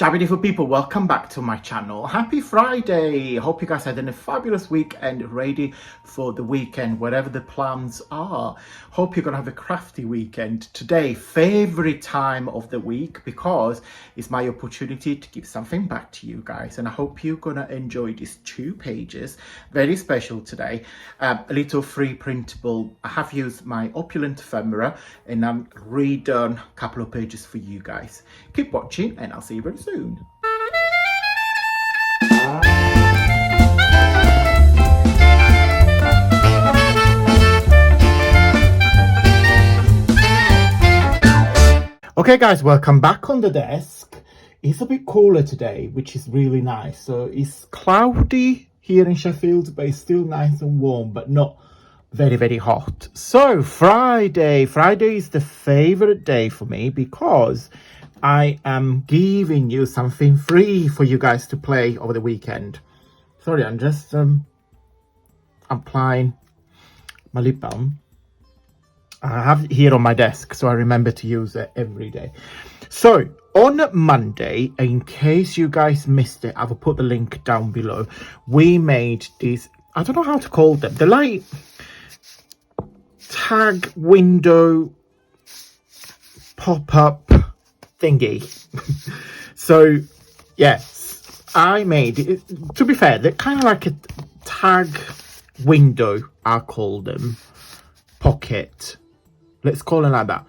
Ciao beautiful people, welcome back to my channel. Happy Friday. Hope you guys had a fabulous week and ready for the weekend, whatever the plans are. Hope you're gonna have a crafty weekend today. Favorite time of the week because it's my opportunity to give something back to you guys, and I hope you're gonna enjoy these 2 pages. Very special today. A little free printable. I have used my opulent ephemera and I'm redone a couple of pages for you guys. Keep watching and I'll see you very soon. Okay guys, welcome back on the desk. It's a bit cooler today, which is really nice. So it's cloudy here in Sheffield, but it's still nice and warm, but not very hot. So Friday is the favorite day for me because I am giving you something free for you guys to play over the weekend. Sorry, I'm just applying my lip balm. I have it here on my desk, so I remember to use it every day. So on Monday, in case you guys missed it, I will put the link down below. We made these, I don't know how to call them. They're like tag window pop-up thingy. So yes, I made it. To be fair, they're kind of like a tag window, I call them. Pocket, let's call it like that.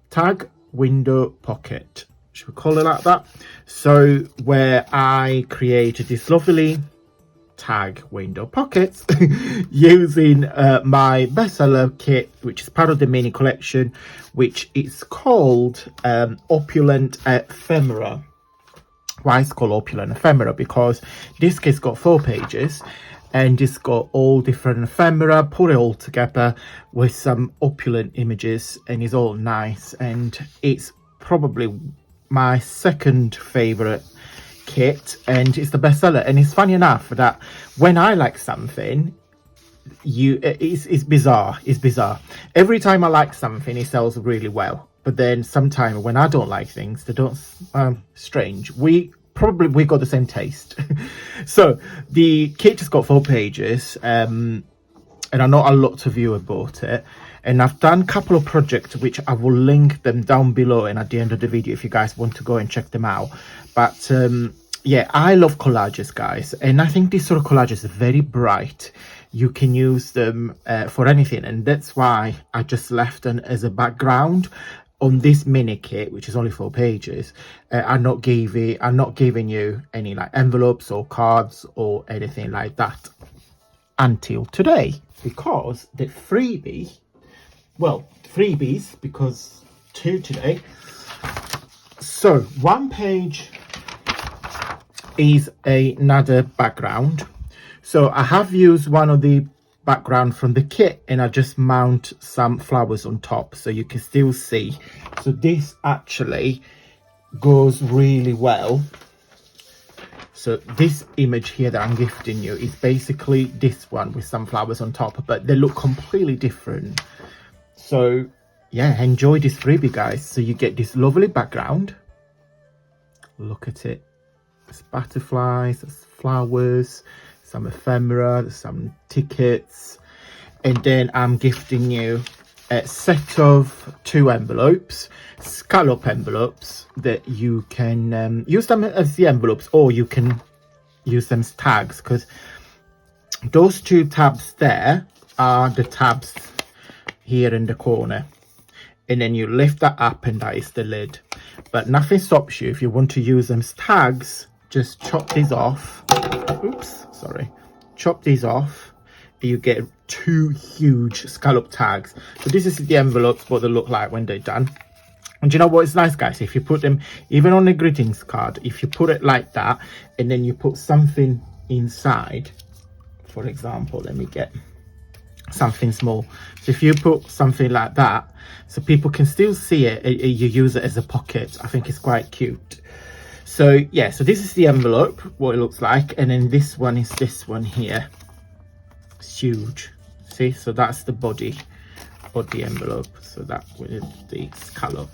Tag window pocket, should we call it like that? So where I created this lovely tag window pockets using my bestseller kit, which is part of the mini collection, which is called Opulent Ephemera. Why it's called Opulent Ephemera? Because this kit's got 4 pages and it's got all different ephemera, put it all together with some opulent images, and it's all nice, and it's probably my second favorite kit, and it's the bestseller. And it's funny enough that when I like something, it's bizarre. Every time I like something, it sells really well, but then sometimes when I don't like things, they don't. Strange. We got the same taste. So the kit has got 4 pages, and I know a lot of you have bought it, and I've done a couple of projects which I will link them down below and at the end of the video if you guys want to go and check them out. But yeah, I love collages, guys, and I think these sort of collages are very bright. You can use them for anything, and that's why I just left them as a background on this mini kit, which is only 4 pages. I'm not giving you any like envelopes or cards or anything like that until today, because the freebies, because 2 today. So 1 page is another background. So I have used one of the background from the kit, and I just mount some flowers on top so you can still see. So this actually goes really well. So this image here that I'm gifting you is basically this one with some flowers on top, but they look completely different. So yeah, enjoy this freebie, guys. So you get this lovely background. Look at it. There's butterflies, there's flowers, some ephemera, there's some tickets, and then I'm gifting you a set of 2 envelopes, scallop envelopes, that you can use them as the envelopes, or you can use them as tags, because those 2 tabs there are the tabs here in the corner, and then you lift that up and that is the lid. But nothing stops you if you want to use them as tags. Just chop these off. Oops, sorry. Chop these off, and you get 2 huge scallop tags. So this is the envelopes, what they look like when they're done. And you know what, it's nice, guys, if you put them even on a greetings card, if you put it like that and then you put something inside. For example, let me get something small. So if you put something like that, so people can still see it, you use it as a pocket. I think it's quite cute. So yeah, so this is the envelope, what it looks like, and then this one is this one here. It's huge. See, so that's the body envelope. So that with the scallop.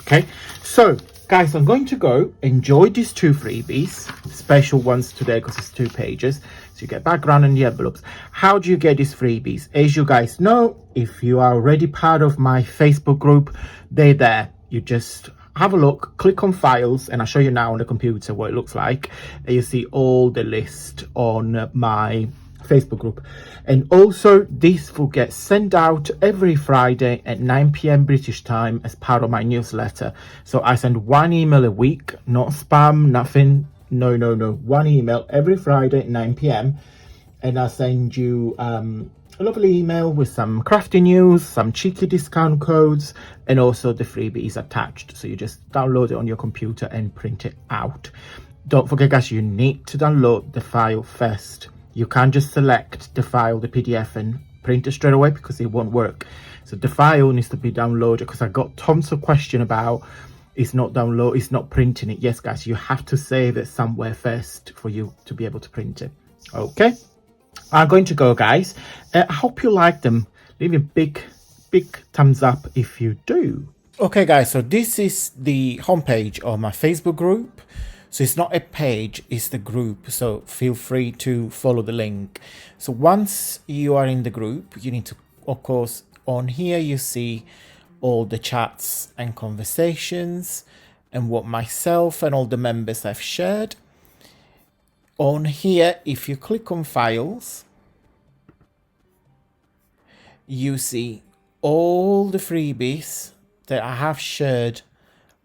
Okay, so Guys, I'm going to go enjoy these 2 freebies, special ones today because it's 2 pages. So you get background and the envelopes. How do you get these freebies? As you guys know, if you are already part of my Facebook group, they're there. You just have a look, click on files, and I'll show you now on the computer what it looks like. And you see all the list on my Facebook group. And also this will get sent out every Friday at 9 p.m. British time as part of my newsletter. So I send 1 email a week, not spam, nothing. No, 1 email every Friday at 9 p.m. and I'll send you a lovely email with some crafty news, some cheeky discount codes, and also the freebies attached. So you just download it on your computer and print it out. Don't forget, guys, you need to download the file first. You can't just select the file, the PDF, and print it straight away because it won't work. So the file needs to be downloaded, because I got tons of question about it's not printing it. Yes, guys, you have to save it somewhere first for you to be able to print it. Okay, I'm going to go, guys. I hope you like them. Leave a big thumbs up if you do. Okay, guys, so this is the homepage of my Facebook group. So it's not a page, it's the group. So feel free to follow the link. So once you are in the group, you need to, of course, on here you see all the chats and conversations and what myself and all the members have shared. On here, if you click on files, you see all the freebies that I have shared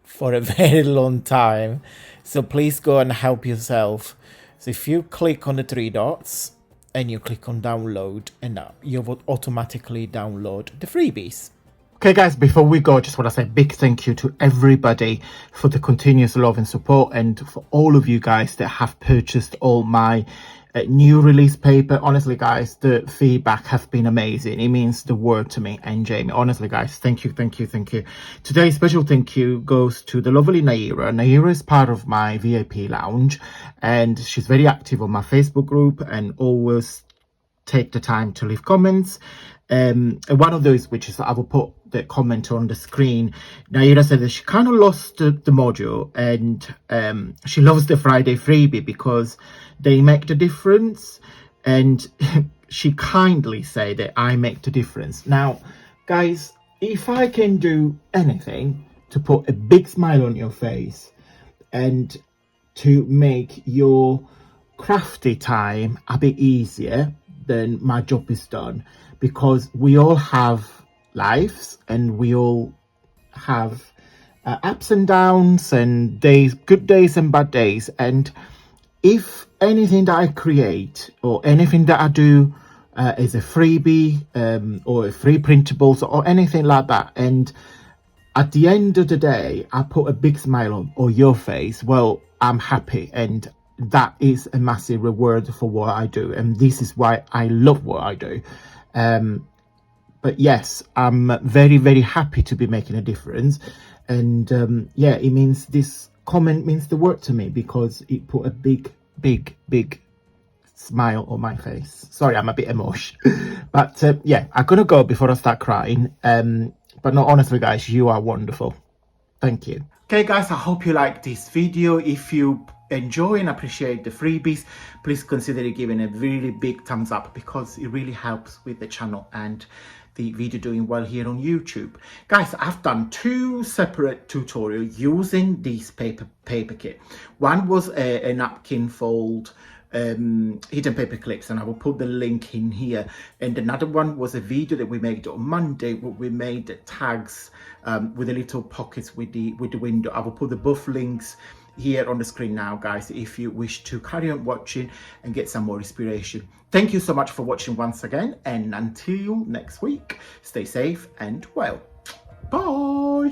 for a very long time. So please go and help yourself. So if you click on the 3 dots and you click on download, and now you will automatically download the freebies. Okay, guys, before we go, I just want to say a big thank you to everybody for the continuous love and support, and for all of you guys that have purchased all my new release paper. Honestly, guys, the feedback have been amazing. It means the world to me and Jamie. Honestly, guys, thank you. Today's special thank you goes to the lovely Naira. Naira is part of my VIP lounge, and she's very active on my Facebook group and always take the time to leave comments. And one of those, which is, I will put the comment on the screen. Naira said that she kind of lost the module, and she loves the Friday freebie because they make the difference, and she kindly said that I make the difference. Now, guys, if I can do anything to put a big smile on your face and to make your crafty time a bit easier, then my job is done, because we all have lives and we all have ups and downs and days, good days and bad days. And if anything that I create or anything that I do is a freebie or a free printables or anything like that, and at the end of the day I put a big smile on your face, well, I'm happy, and that is a massive reward for what I do, and this is why I love what I do. But yes, I'm very, very happy to be making a difference, and yeah, it means, this comment means the world to me, because it put a big smile on my face. Sorry, I'm a bit emotional. But yeah, I'm gonna go before I start crying. But no, honestly, guys, you are wonderful. Thank you. Okay, guys, I hope you like this video. If you enjoy and appreciate the freebies, please consider giving a really big thumbs up, because it really helps with the channel and the video doing well here on YouTube. Guys, I've done 2 separate tutorials using this paper kit. One was a napkin fold hidden paper clips, and I will put the link in here, and another one was a video that we made on Monday where we made the tags with the little pockets with the window. I will put the both links here on the screen now, guys, if you wish to carry on watching and get some more inspiration. Thank you so much for watching once again, and until next week, stay safe and well. Bye.